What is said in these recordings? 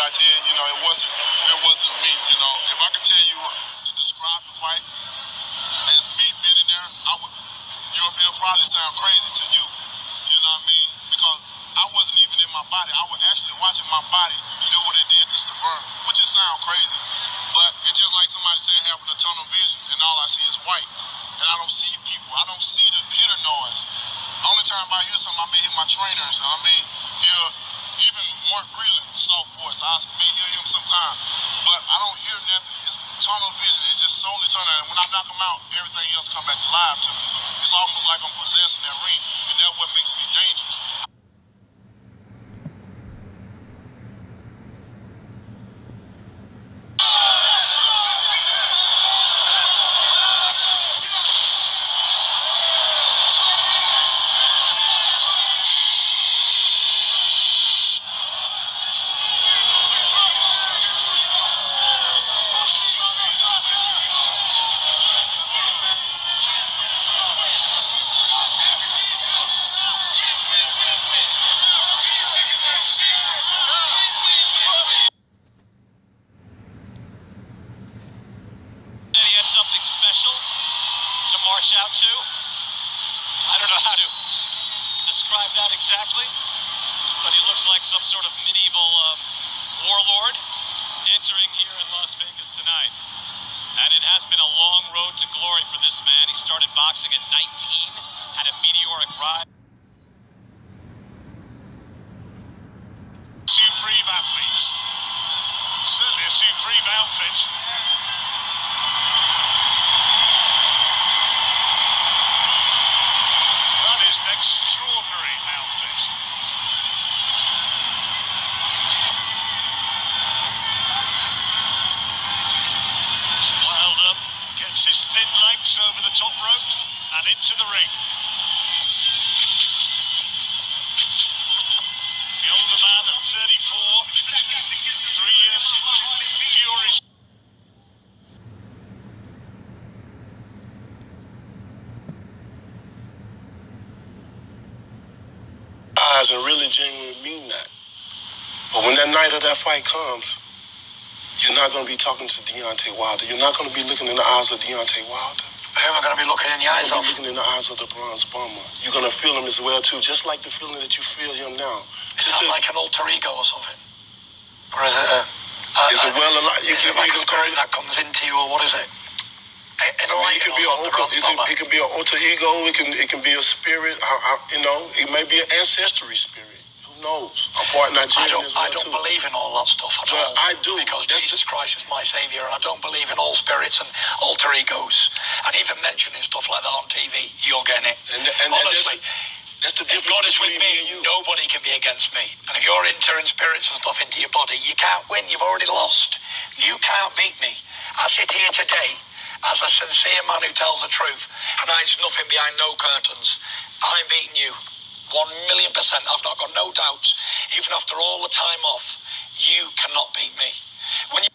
I did, it wasn't me. If I could tell you to describe the fight as me being in there, it'll probably sound crazy to you. You know what I mean? Because I wasn't even in my body. I was actually watching my body do what it did to Stavern, which is sound crazy. But it's just like somebody saying having a tunnel vision, and all I see is white. And I don't see people. I don't see the hitter noise. Only time I hear something, I may hear my trainers. I may hear even Mark Breland, soft voice. I may hear him sometime. But I don't hear nothing. It's tunnel vision. It's just solely tunnel. And when I knock them out, everything else come back alive to me. It's almost like I'm possessed in that ring. And that's what makes me dangerous. Something special to march out to. I don't know how to describe that exactly, but he looks like some sort of medieval warlord entering here in Las Vegas tonight. And it has been a long road to glory for this man. He started boxing at 19, had a meteoric rise. Supreme athletes. Certainly a supreme outfit. An extraordinary outfit. Wild up, gets his thin legs over the top rope and into the ring. The older man at 34, 3 years, Fury. And really genuinely mean that. But when that night of that fight comes, you're not going to be talking to Deontay Wilder. You're not going to be looking in the eyes of Deontay Wilder. Who am I going to be looking in the eyes of? You're looking in the eyes of the Bronze Bomber. You're going to feel him as well, too, just like the feeling that you feel him now. Is that like an alter ego or something? Or is it is it well alive? Is it like a spirit that comes into you, or what is it? It can be an alter ego. It can be a spirit. It may be an ancestry spirit. Who knows? I'm part Nigerian as well, I don't believe in all that stuff at all. I do. Because Jesus Christ is my saviour, and I don't believe in all spirits and alter egos. And even mentioning stuff like that on TV, you're getting it. And honestly, that's the difference. If God is with me, nobody can be against me. And if you're entering spirits and stuff into your body, you can't win. You've already lost. You can't beat me. I sit here today as a sincere man who tells the truth, and hides nothing behind no curtains. I'm beating you 1,000,000%. I've not got no doubts. Even after all the time off, you cannot beat me. When you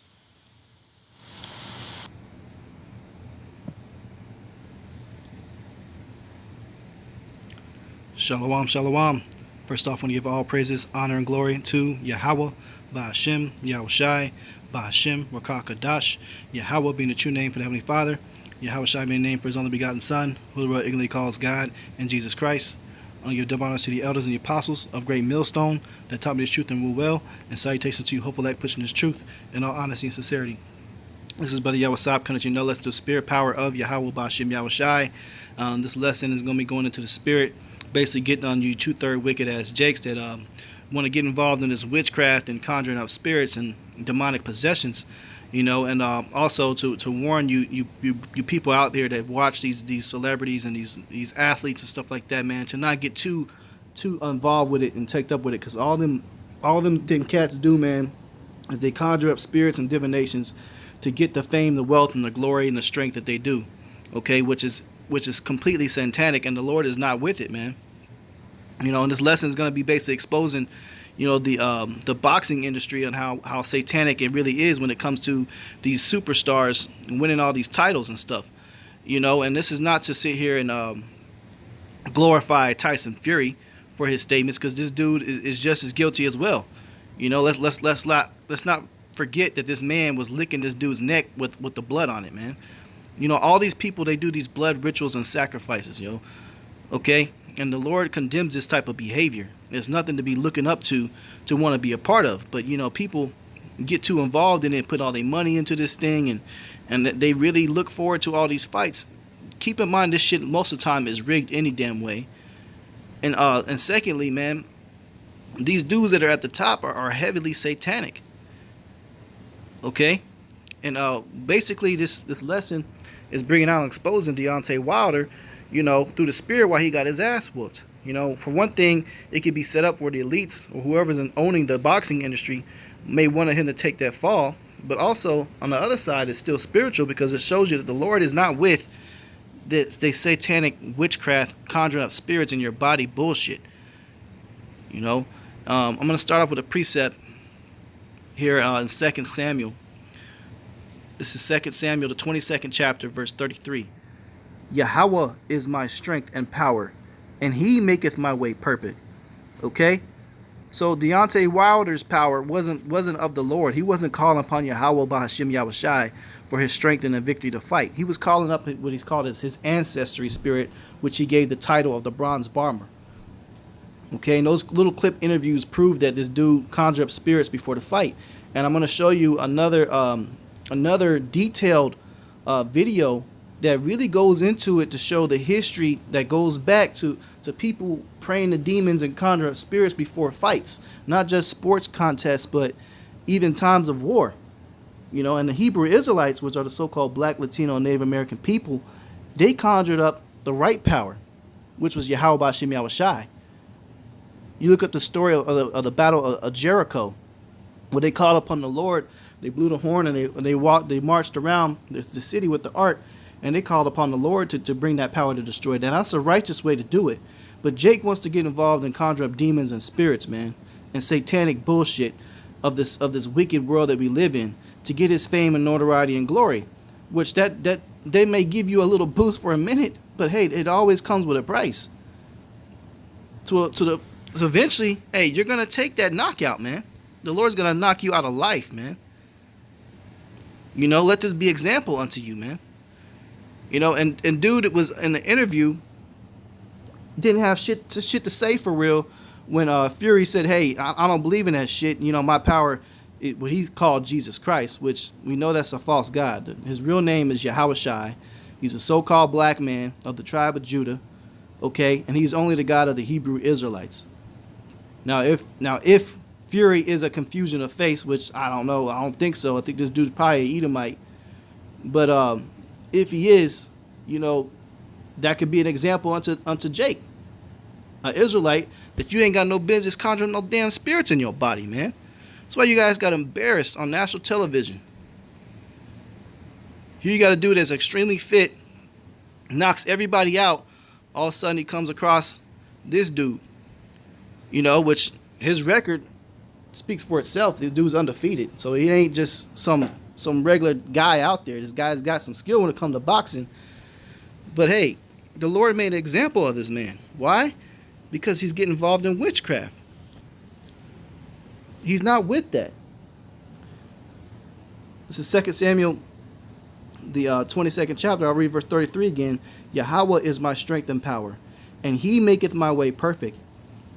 Shalom, shalom. First off, I want to give all praises, honor, and glory to Yahweh, Ba'ashem, Yahushai, Ba'ashem, Rakakadash, Yahweh being the true name for the Heavenly Father, Yahushai being the name for His only begotten Son, who the world ignorantly calls God, and Jesus Christ. I want to give double honors to the elders and the apostles of Great Millstone that taught me this truth and rule well, and salutations to you, hopeful like pushing this truth in all honesty and sincerity. This is Brother Yahweh coming to you, no less the spirit power of Yahweh, Ba'ashem, Yahushai. This lesson is going to be going into the spirit, basically getting on you 2/3 wicked ass jakes that want to get involved in this witchcraft and conjuring up spirits and demonic possessions, and also to warn you people out there that watch these celebrities and these athletes and stuff like that, man, to not get too involved with it and take up with it, because all them cats do, man, is they conjure up spirits and divinations to get the fame, the wealth, and the glory and the strength that they do, okay, which is completely satanic, and the Lord is not with it, man. And this lesson is going to be basically exposing, the boxing industry and how satanic it really is when it comes to these superstars winning all these titles and stuff, and this is not to sit here and glorify Tyson Fury for his statements, because this dude is just as guilty as well. You know, let's not forget that this man was licking this dude's neck with the blood on it, man. You know, all these people, they do these blood rituals and sacrifices, okay? And the Lord condemns this type of behavior. It's nothing to be looking up to want to be a part of. But, people get too involved in it, put all their money into this thing, and they really look forward to all these fights. Keep in mind, this shit most of the time is rigged any damn way. And secondly, man, these dudes that are at the top are heavily satanic. Okay? And basically this lesson is bringing out and exposing Deontay Wilder, through the spirit why he got his ass whooped. For one thing, it could be set up where the elites or whoever's owning the boxing industry may want him to take that fall. But also, on the other side, it's still spiritual because it shows you that the Lord is not with this satanic witchcraft, conjuring up spirits in your body bullshit. I'm going to start off with a precept here in 2 Samuel. This is 2 Samuel, the 22nd chapter, verse 33. Yahweh is my strength and power, and he maketh my way perfect. Okay? So Deontay Wilder's power wasn't of the Lord. He wasn't calling upon Yahweh Bahashim Yahushai for his strength and the victory to fight. He was calling up what he's called as his ancestry spirit, which he gave the title of the Bronze Bomber. Okay, and those little clip interviews prove that this dude conjured up spirits before the fight. And I'm going to show you another detailed video that really goes into it to show the history that goes back to people praying to demons and conjure up spirits before fights, not just sports contests, but even times of war. And the Hebrew Israelites, which are the so-called Black, Latino, and Native American people, they conjured up the right power, which was Yahweh Bashim Yahushai. You look at the story of the battle of Jericho, where they called upon the Lord. They blew the horn and they marched around the city with the ark, and they called upon the Lord to bring that power to destroy that. That's a righteous way to do it. But Jake wants to get involved and conjure up demons and spirits, man, and satanic bullshit of this wicked world that we live in to get his fame and notoriety and glory, which that they may give you a little boost for a minute, but hey, it always comes with a price. So eventually, hey, you're gonna take that knockout, man. The Lord's gonna knock you out of life, man. Let this be example unto you, man. And dude, it was in the interview, didn't have shit to say for real when Fury said, hey, I don't believe in that shit. My power, what he called Jesus Christ, which we know that's a false god. His real name is Yahushai. He's a so-called black man of the tribe of Judah, okay? And he's only the God of the Hebrew Israelites. Now if Fury is a confusion of face, which I don't know, I don't think so. I think this dude's probably an Edomite. But if he is, that could be an example unto Jake, an Israelite, that you ain't got no business conjuring no damn spirits in your body, man. That's why you guys got embarrassed on national television. Here you got a dude that's extremely fit, knocks everybody out. All of a sudden he comes across this dude, which his record speaks for itself. This dude's undefeated, so he ain't just some regular guy out there. This guy's got some skill when it comes to boxing. But hey, the Lord made an example of this man. Why? Because he's getting involved in witchcraft. He's not with that. This is 2 Samuel, the 22nd chapter. I'll read verse 33 again. Yahweh is my strength and power, and he maketh my way perfect.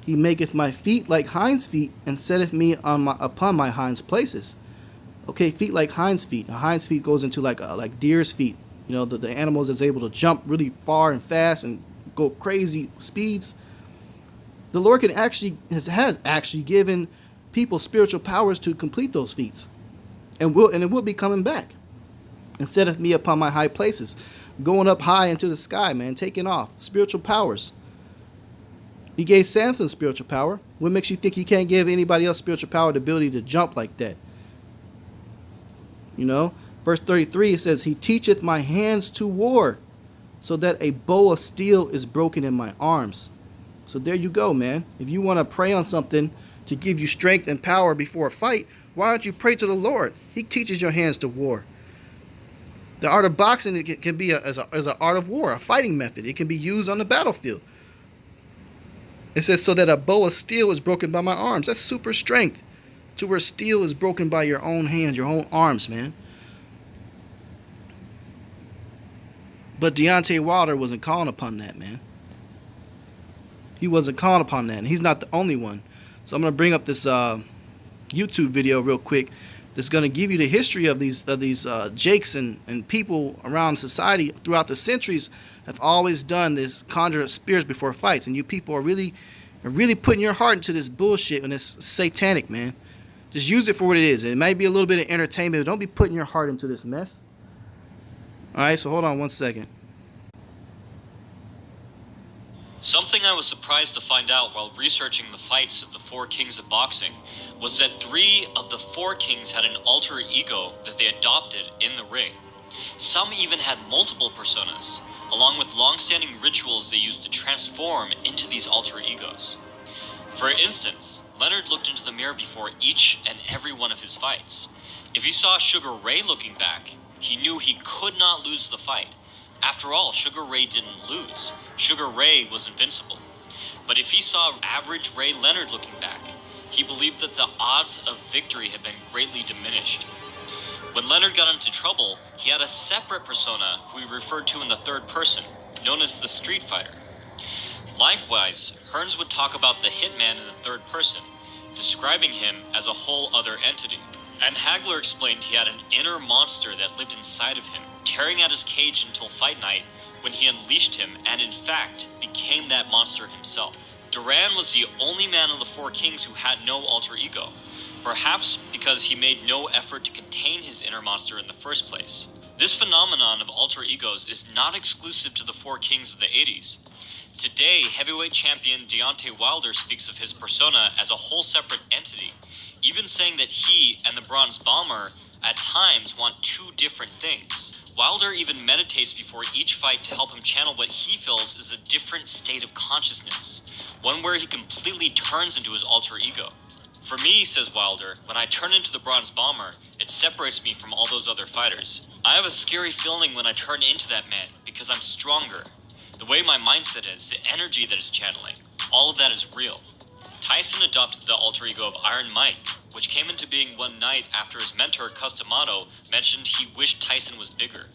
He maketh my feet like hinds' feet, and setteth me upon my hinds' places. Okay, feet like hinds' feet. A hinds' feet goes into like deer's feet. The animals that's able to jump really far and fast and go crazy speeds. The Lord has actually given people spiritual powers to complete those feats, and it will be coming back. And setteth me upon my high places, going up high into the sky, man, taking off. Spiritual powers. He gave Samson spiritual power. What makes you think he can't give anybody else spiritual power, the ability to jump like that? Verse 33, it says, he teacheth my hands to war, so that a bow of steel is broken in my arms. So there you go, man. If you want to pray on something to give you strength and power before a fight, why don't you pray to the Lord? He teaches your hands to war. The art of boxing, it can be as an art of war, a fighting method. It can be used on the battlefield. It says, so that a bow of steel is broken by my arms. That's super strength. to where steel is broken by your own hands, your own arms, man. But Deontay Wilder wasn't calling upon that, man. He wasn't calling upon that, and he's not the only one. So I'm gonna bring up this YouTube video real quick. That's gonna give you the history of these Jakes and people around society throughout the centuries have always done this conjure up spirits before fights, and you people are really putting your heart into this bullshit and it's satanic, man. Just use it for what it is. It might be a little bit of entertainment, but don't be putting your heart into this mess. Alright, so hold on one second. Something I was surprised to find out while researching the fights of the four kings of boxing was that 3 of the 4 kings had an alter ego that they adopted in the ring. Some even had multiple personas, along with long-standing rituals they used to transform into these alter egos. For instance, Leonard looked into the mirror before each and every one of his fights. If he saw Sugar Ray looking back, he knew he could not lose the fight. After all, Sugar Ray didn't lose. Sugar Ray was invincible. But if he saw average Ray Leonard looking back, he believed that the odds of victory had been greatly diminished. When Leonard got into trouble, he had a separate persona who he referred to in the third person, known as the Street Fighter. Likewise, Hearns would talk about the Hitman in the third person, describing him as a whole other entity. And Hagler explained he had an inner monster that lived inside of him, tearing at his cage until fight night when he unleashed him and in fact became that monster himself. Duran was the only man of the 4 kings who had no alter ego, perhaps because he made no effort to contain his inner monster in the first place. This phenomenon of alter egos is not exclusive to the 4 kings of the 80s. Today, heavyweight champion Deontay Wilder speaks of his persona as a whole separate entity, even saying that he and the Bronze Bomber at times want 2 different things. Wilder even meditates before each fight to help him channel what he feels is a different state of consciousness, one where he completely turns into his alter ego. For me, says Wilder, when I turn into the Bronze Bomber, it separates me from all those other fighters. I have a scary feeling when I turn into that man because I'm stronger. The way my mindset is, the energy that is channeling, all of that is real. Tyson adopted the alter ego of Iron Mike, which came into being one night after his mentor, Customato, mentioned he wished Tyson was bigger.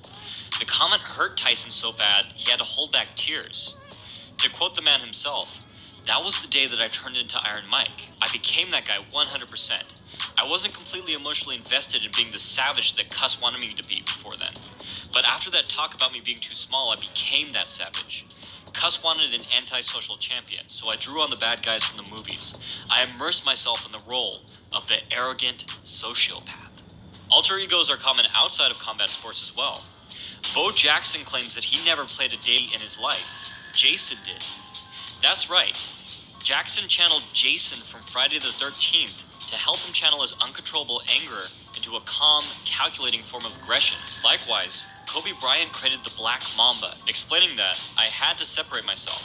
The comment hurt Tyson so bad, he had to hold back tears. To quote the man himself, "That was the day that I turned into Iron Mike. I became that guy 100%. I wasn't completely emotionally invested in being the savage that Cuss wanted me to be before then. But after that talk about me being too small, I became that savage. Cuss wanted an anti-social champion, so I drew on the bad guys from the movies. I immersed myself in the role of the arrogant sociopath." Alter egos are common outside of combat sports as well. Bo Jackson claims that he never played a day in his life. Jason did. That's right. Jackson channeled Jason from Friday the 13th to help him channel his uncontrollable anger into a calm, calculating form of aggression. Likewise, Kobe Bryant created the Black Mamba, explaining that I had to separate myself.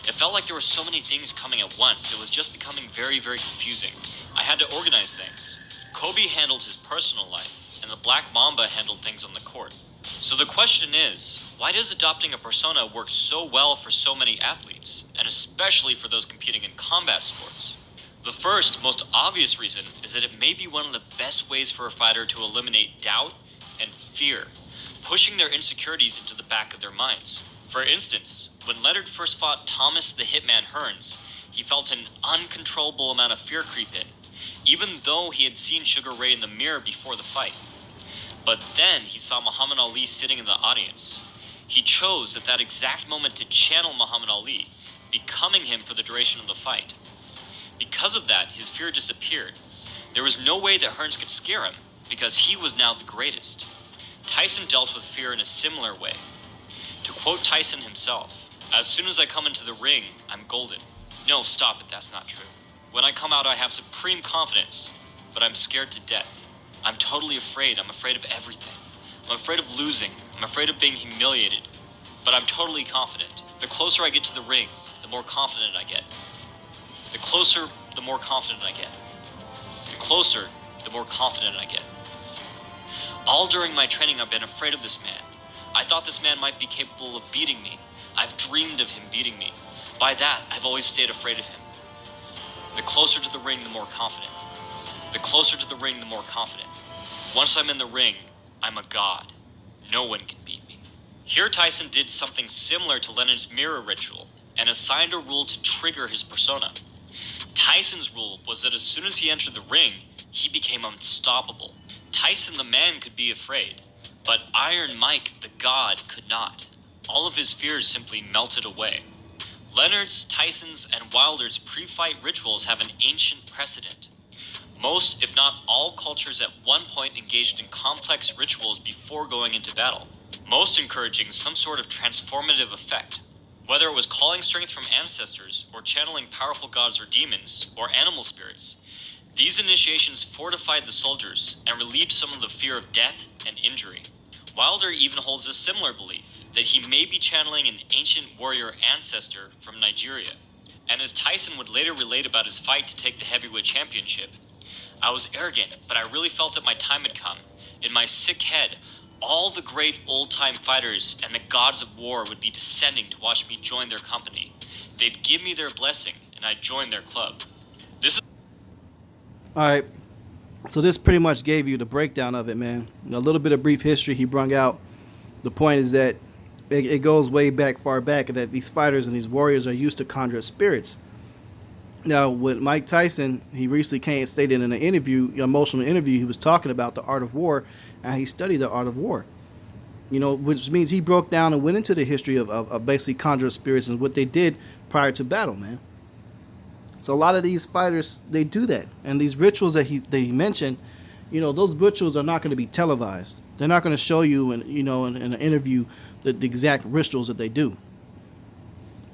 It felt like there were so many things coming at once, it was just becoming very, very confusing. I had to organize things. Kobe handled his personal life, and the Black Mamba handled things on the court. So the question is, why does adopting a persona work so well for so many athletes, and especially for those competing in combat sports? The first, most obvious reason is that it may be one of the best ways for a fighter to eliminate doubt and fear, pushing their insecurities into the back of their minds. For instance, when Leonard first fought Thomas the Hitman Hearns, he felt an uncontrollable amount of fear creep in, even though he had seen Sugar Ray in the mirror before the fight. But then he saw Muhammad Ali sitting in the audience. He chose at that exact moment to channel Muhammad Ali, becoming him for the duration of the fight. Because of that, his fear disappeared. There was no way that Hearns could scare him, because he was now the greatest. Tyson dealt with fear in a similar way. To quote Tyson himself, "As soon as I come into the ring, I'm golden. No, stop it, that's not true. When I come out, I have supreme confidence, but I'm scared to death. I'm totally afraid. I'm afraid of everything. I'm afraid of losing. I'm afraid of being humiliated. But I'm totally confident. The closer I get to the ring, the more confident I get. The closer, the more confident I get. The closer, the more confident I get. All during my training, I've been afraid of this man. I thought this man might be capable of beating me. I've dreamed of him beating me. By that, I've always stayed afraid of him. The closer to the ring, the more confident. The closer to the ring, the more confident. Once I'm in the ring, I'm a god. No one can beat me. Here Tyson did something similar to Leonard's mirror ritual and assigned a rule to trigger his persona. Tyson's rule was that as soon as he entered the ring, he became unstoppable. Tyson the man could be afraid, but Iron Mike the god could not. All of his fears simply melted away. Leonard's, Tyson's, and Wilder's pre-fight rituals have an ancient precedent. Most, if not all, cultures at one point engaged in complex rituals before going into battle, most encouraging some sort of transformative effect. Whether it was calling strength from ancestors, or channeling powerful gods or demons, or animal spirits, these initiations fortified the soldiers and relieved some of the fear of death and injury. Wilder even holds a similar belief, that he may be channeling an ancient warrior ancestor from Nigeria. And as Tyson would later relate about his fight to take the heavyweight championship, I was arrogant, but I really felt that my time had come. In my sick head, all the great old-time fighters and the gods of war would be descending to watch me join their company. They'd give me their blessing, and I'd join their club. This is... Alright, so this pretty much gave you the breakdown of it, man. A little bit of brief history he brung out. The point is that it goes way back, far back, that these fighters and these warriors are used to conjure spirits. Now, with Mike Tyson, he recently stated in an interview, an emotional interview, he was talking about the art of war, and he studied the art of war. You know, which means he broke down and went into the history of basically conjuring spirits and what they did prior to battle, man. So a lot of these fighters, they do that. And these rituals that he mentioned, you know, those rituals are not going to be televised. They're not going to show you, in an interview, the exact rituals that they do.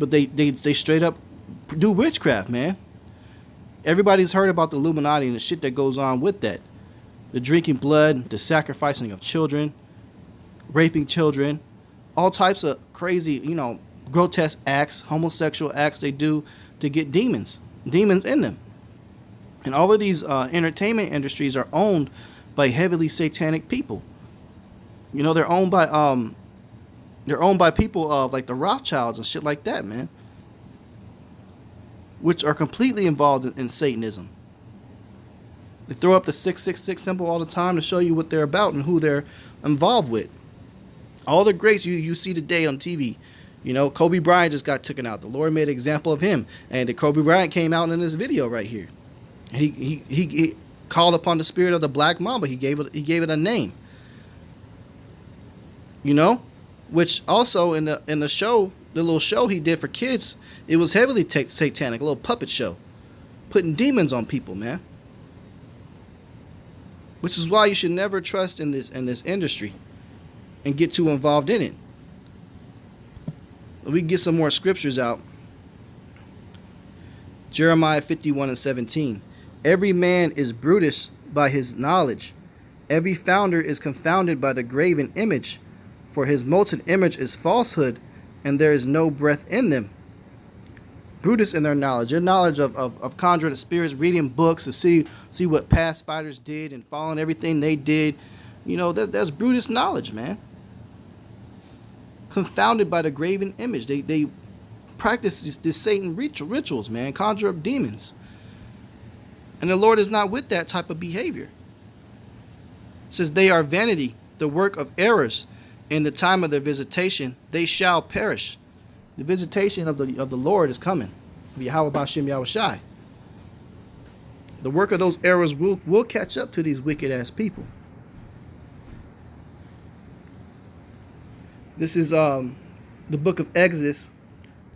But they straight up do witchcraft, man. Everybody's heard about the Illuminati and the shit that goes on with that. The drinking blood, the sacrificing of children, raping children, all types of crazy, grotesque acts, homosexual acts they do to get demons in them. And all of these entertainment industries are owned by heavily satanic people. You know, they're owned by people of like the Rothschilds and shit like that, man, which are completely involved in Satanism. They throw up the 666 symbol all the time to show you what they're about and who they're involved with. All the greats you see today on TV. You know, Kobe Bryant just got taken out. The Lord made an example of him. And the Kobe Bryant came out in this video right here. He called upon the spirit of the Black Mamba. He gave it a name. You know? Which also in the show, the little show he did for kids, it was heavily satanic, a little puppet show. Putting demons on people, man. Which is why you should never trust in this industry and get too involved in it. We can get some more scriptures out. Jeremiah 51:17. Every man is brutish by his knowledge. Every founder is confounded by the graven image. For his molten image is falsehood, and there is no breath in them. Brutish in their knowledge. Their knowledge of conjuring spirits, reading books to see what past fighters did and following everything they did. You know, that's brutish knowledge, man. Confounded by the graven image. They practice this Satan rituals, man. Conjure up demons. And the Lord is not with that type of behavior. It says they are vanity, the work of errors. In the time of their visitation, they shall perish. The visitation of the Lord is coming. Yahweh Bashim Yahushai. The work of those errors will catch up to these wicked ass people. This is the book of Exodus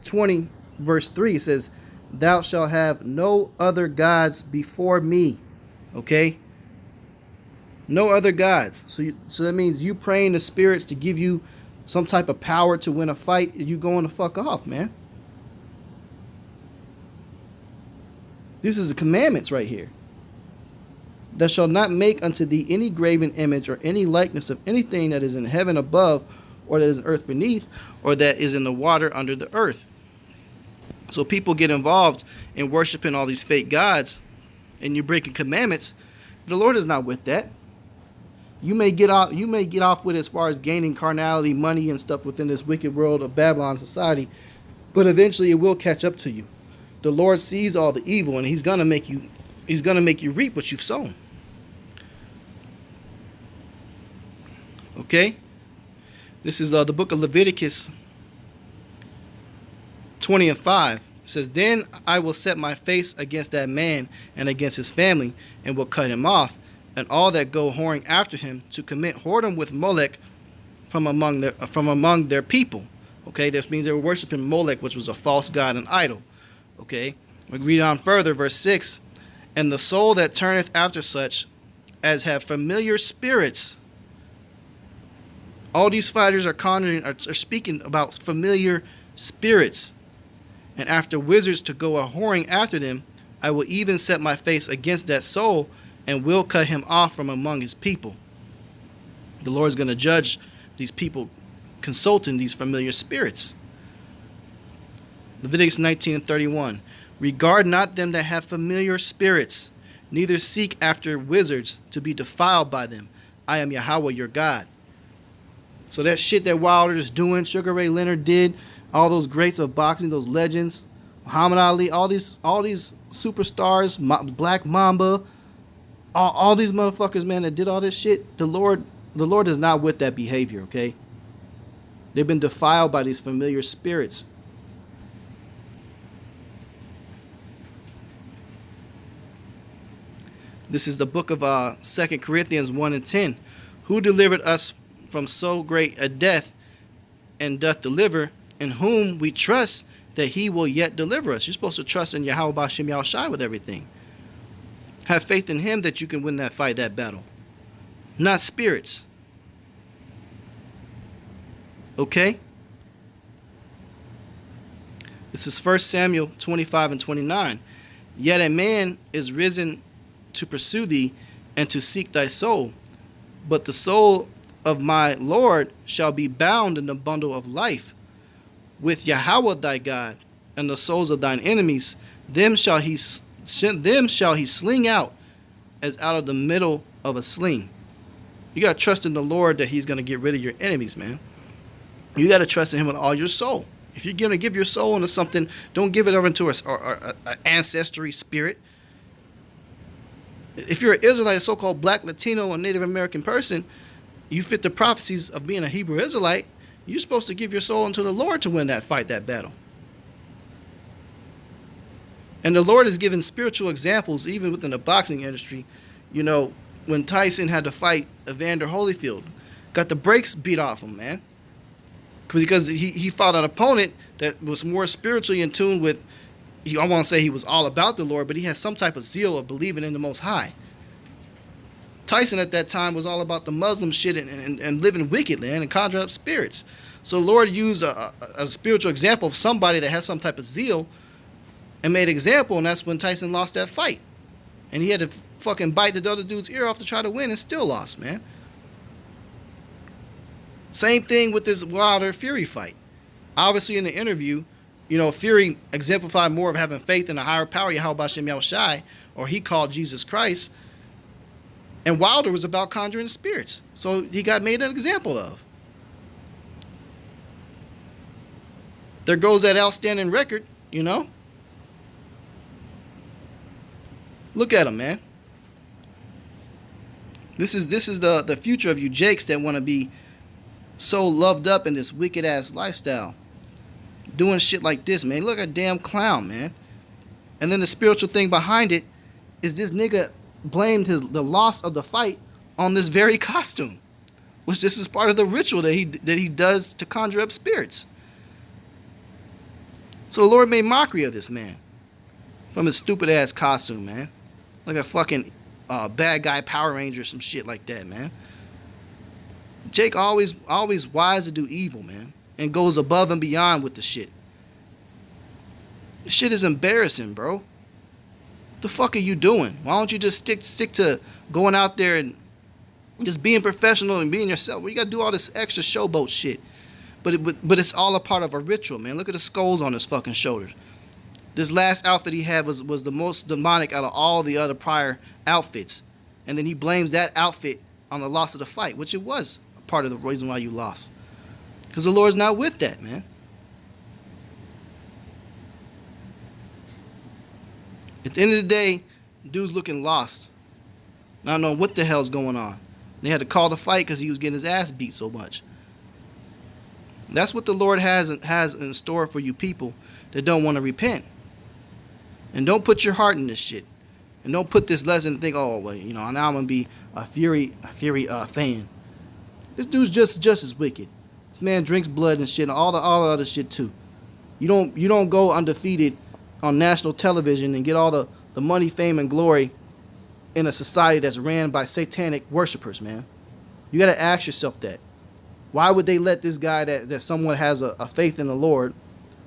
20 verse 3. It says, "Thou shalt have no other gods before me." Okay? No other gods. So that means you praying the spirits to give you some type of power to win a fight, you going to fuck off, man. This is the commandments right here. "Thou shalt not make unto thee any graven image or any likeness of anything that is in heaven above, or that is in earth beneath, or that is in the water under the earth." So people get involved in worshiping all these fake gods, and you're breaking commandments. The Lord is not with that. You may get off with as far as gaining carnality, money, and stuff within this wicked world of Babylon society, but eventually it will catch up to you. The Lord sees all the evil, and He's gonna make you He's going to make you reap what you've sown. Okay? This is the book of Leviticus 20 and 5. It says, "Then I will set my face against that man and against his family, and will cut him off, and all that go whoring after him, to commit whoredom with Molech from among their people." Okay, this means they were worshiping Molech, which was a false god and idol. Okay, we read on further, verse 6. "And the soul that turneth after such as have familiar spirits." All these fighters are speaking about familiar spirits. "And after wizards to go a whoring after them, I will even set my face against that soul, and will cut him off from among his people." The Lord is going to judge these people consulting these familiar spirits. Leviticus 19 and 31. "Regard not them that have familiar spirits, neither seek after wizards to be defiled by them. I am Yahweh your God." So that shit that Wilder's doing, Sugar Ray Leonard did, all those greats of boxing, those legends, Muhammad Ali, all these superstars, Black Mamba, all these motherfuckers, man, that did all this shit. The Lord is not with that behavior. Okay, they've been defiled by these familiar spirits. This is the book of 2 Corinthians 1 and 10. "Who delivered us from so great a death, and doth deliver, in whom we trust that he will yet deliver us." You're supposed to trust in Yahweh B'Shem Yahushai with everything. Have faith in him that you can win that fight, that battle. Not spirits. Okay? This is 1 Samuel 25 and 29. "Yet a man is risen to pursue thee, and to seek thy soul. But the soul of my Lord shall be bound in the bundle of life with Yahweh thy God, and the souls of thine enemies, them shall he sling out as out of the middle of a sling." You got to trust in the Lord that he's going to get rid of your enemies, man. You got to trust in him with all your soul. If you're going to give your soul into something, don't give it over into an ancestry spirit. If you're an Israelite, a so-called black, Latino, or Native American person, you fit the prophecies of being a Hebrew Israelite, you're supposed to give your soul unto the Lord to win that fight, that battle. And the Lord has given spiritual examples, even within the boxing industry. You know, when Tyson had to fight Evander Holyfield, got the brakes beat off him, man. Because he fought an opponent that was more spiritually in tune with, I won't say he was all about the Lord, but he had some type of zeal of believing in the Most High. Tyson at that time was all about the Muslim shit and living wickedly and conjuring up spirits. So the Lord used a spiritual example of somebody that had some type of zeal and made an example, and that's when Tyson lost that fight. And he had to fucking bite the other dude's ear off to try to win and still lost, man. Same thing with this Wilder Fury fight. Obviously in the interview, you know, Fury exemplified more of having faith in a higher power, Yahweh B'Shem Yahushai, or he called Jesus Christ. And Wilder was about conjuring spirits. So he got made an example of. There goes that outstanding record, you know. Look at him, man. This is the future of you Jakes that want to be so loved up in this wicked ass lifestyle. Doing shit like this, man. Look at a damn clown, man. And then the spiritual thing behind it is this nigga blamed the loss of the fight on this very costume, which this is part of the ritual that he does to conjure up spirits. So the Lord made mockery of this man from his stupid ass costume, man. Like a fucking bad guy Power Ranger or some shit like that, man. Jake always wise to do evil, man, and goes above and beyond with the shit. This shit is embarrassing, bro. What the fuck are you doing? Why don't you just stick to going out there and just being professional and being yourself? Well, you gotta do all this extra showboat shit. But it's all a part of a ritual, man. Look at the skulls on his fucking shoulders. This last outfit he had was the most demonic out of all the other prior outfits. And then he blames that outfit on the loss of the fight, which it was a part of the reason why you lost. Because the Lord's not with that, man. At the end of the day, Dude's looking lost. I don't know what the hell's going on. They had to call the fight because he was getting his ass beat so much. That's what the Lord has in store for you people that don't want to repent. And don't put your heart in this shit. And don't put this lesson and think, oh, well, you know, now I'm going to be a Fury fan. This dude's just as wicked. This man drinks blood and shit and all the other shit too. You don't go undefeated on national television and get all the money, fame, and glory in a society that's ran by satanic worshipers, man. You got to ask yourself that. Why would they let this guy that someone has a faith in the Lord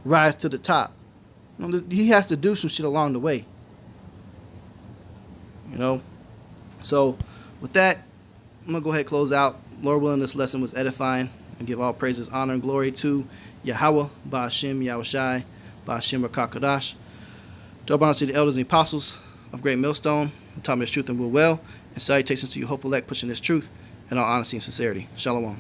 rise to the top? You know, he has to do some shit along the way. You know? So, with that, I'm going to go ahead and close out. Lord willing, this lesson was edifying. And give all praises, honor, and glory to Yahweh, Ba'ashem, Yahushai, Ba'ashem, Rakakadash. Double honor to the elders and the apostles of Great Millstone, who taught me this truth and will well. And salutations to you, hopeful elect, pushing this truth in all honesty and sincerity. Shalom.